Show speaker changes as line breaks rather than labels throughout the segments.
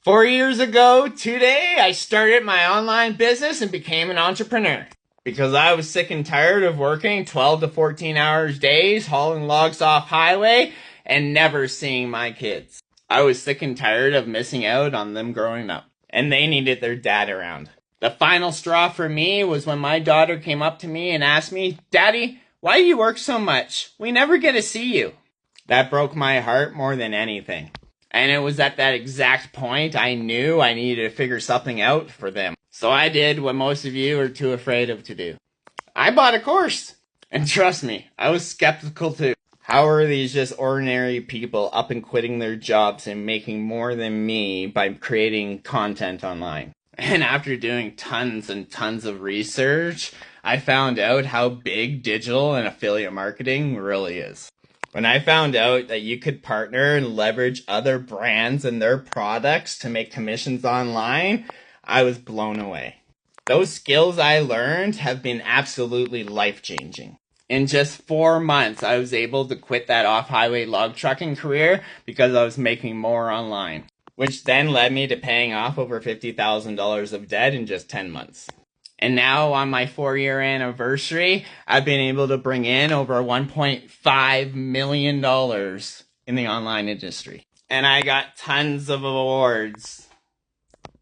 4 years ago today, I started my online business and became an entrepreneur. Because I was sick and tired of working 12 to 14 hours days, hauling logs off highway, and never seeing my kids. I was sick and tired of missing out on them growing up, and they needed their dad around. The final straw for me was when my daughter came up to me and asked me, "Daddy, why do you work so much? We never get to see you." That broke my heart more than anything. And it was at that exact point I knew I needed to figure something out for them. So I did what most of you are too afraid of to do. I bought a course. And trust me, I was skeptical too. How are these just ordinary people up and quitting their jobs and making more than me by creating content online? And after doing tons and tons of research, I found out how big digital and affiliate marketing really is. When I found out that you could partner and leverage other brands and their products to make commissions online, I was blown away. Those skills I learned have been absolutely life-changing. In just 4 months, I was able to quit that off-highway log trucking career because I was making more online, which then led me to paying off over $50,000 of debt in just 10 months. And now on my 4-year anniversary, I've been able to bring in over $1.5 million in the online industry. And I got tons of awards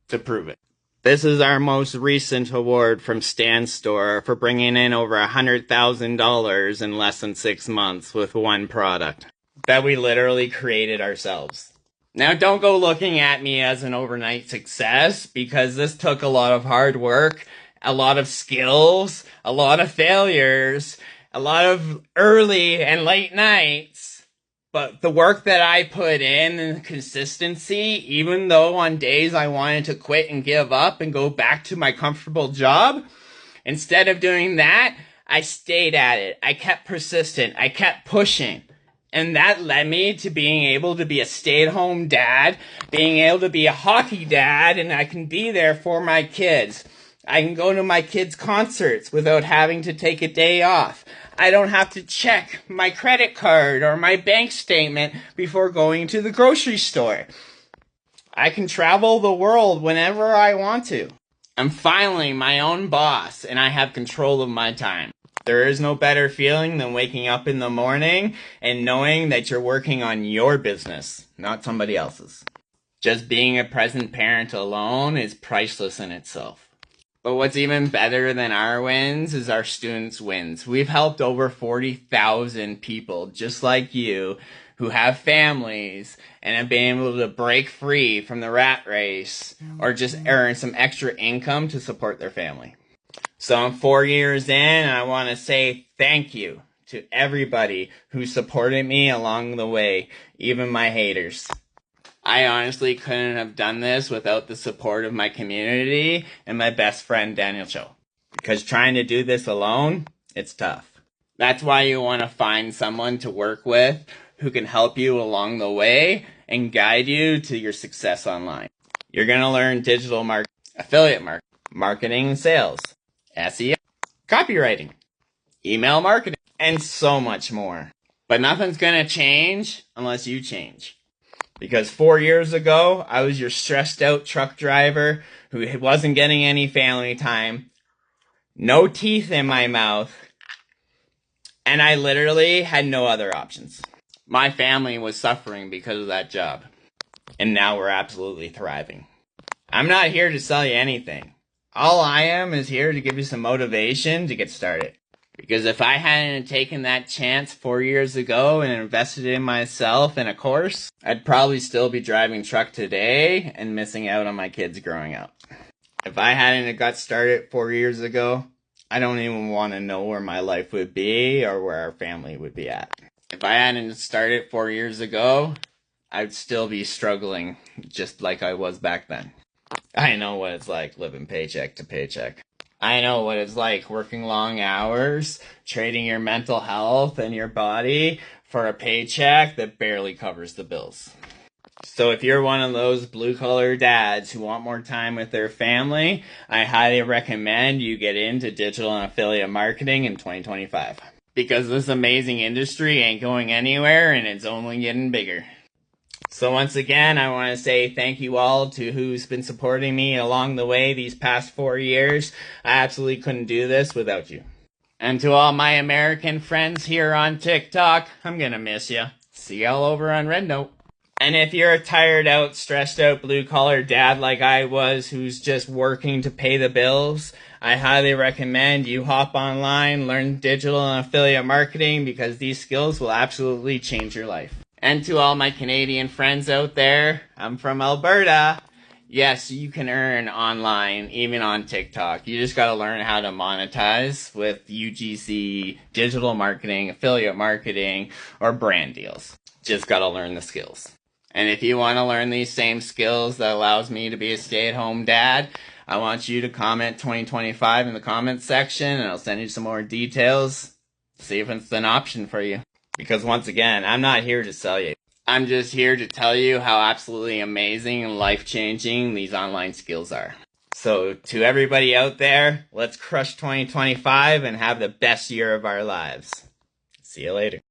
to prove it. This is our most recent award from Stan Store for bringing in over $100,000 in less than 6 months with one product that we literally created ourselves. Now, don't go looking at me as an overnight success, because this took a lot of hard work, a lot of skills, a lot of failures, a lot of early and late nights. But the work that I put in and consistency, even though on days I wanted to quit and give up and go back to my comfortable job, instead of doing that, I stayed at it. I kept persistent. I kept pushing. And that led me to being able to be a stay-at-home dad, being able to be a hockey dad, and I can be there for my kids. I can go to my kids' concerts without having to take a day off. I don't have to check my credit card or my bank statement before going to the grocery store. I can travel the world whenever I want to. I'm finally my own boss, and I have control of my time. There is no better feeling than waking up in the morning and knowing that you're working on your business, not somebody else's. Just being a present parent alone is priceless in itself. But what's even better than our wins is our students' wins. We've helped over 40,000 people just like you who have families and have been able to break free from the rat race or just earn some extra income to support their family. So I'm 4 years in, and I want to say thank you to everybody who supported me along the way, even my haters. I honestly couldn't have done this without the support of my community and my best friend, Daniel Cho. Because trying to do this alone, it's tough. That's why you want to find someone to work with who can help you along the way and guide you to your success online. You're going to learn digital marketing, affiliate marketing, marketing and sales, SEO, copywriting, email marketing, and so much more. But nothing's going to change unless you change. Because 4 years ago, I was your stressed out truck driver who wasn't getting any family time, no teeth in my mouth, and I literally had no other options. My family was suffering because of that job, and now we're absolutely thriving. I'm not here to sell you anything. All I am is here to give you some motivation to get started. Because if I hadn't taken that chance 4 years ago and invested in myself in a course, I'd probably still be driving truck today and missing out on my kids growing up. If I hadn't got started 4 years ago, I don't even want to know where my life would be or where our family would be at. If I hadn't started 4 years ago, I'd still be struggling just like I was back then. I know what it's like living paycheck to paycheck. I know what it's like working long hours, trading your mental health and your body for a paycheck that barely covers the bills. So if you're one of those blue-collar dads who want more time with their family, I highly recommend you get into digital and affiliate marketing in 2025. Because this amazing industry ain't going anywhere and it's only getting bigger. So once again, I want to say thank you all to who's been supporting me along the way these past 4 years. I absolutely couldn't do this without you. And to all my American friends here on TikTok, I'm gonna miss you. See y'all over on Red Note. And if you're a tired out, stressed out blue collar dad like I was who's just working to pay the bills, I highly recommend you hop online, learn digital and affiliate marketing because these skills will absolutely change your life. And to all my Canadian friends out there, I'm from Alberta. Yes, you can earn online, even on TikTok. You just gotta learn how to monetize with UGC, digital marketing, affiliate marketing, or brand deals. Just gotta learn the skills. And if you want to learn these same skills that allows me to be a stay-at-home dad, I want you to comment 2025 in the comments section and I'll send you some more details. See if it's an option for you. Because once again, I'm not here to sell you. I'm just here to tell you how absolutely amazing and life-changing these online skills are. So to everybody out there, let's crush 2025 and have the best year of our lives. See you later.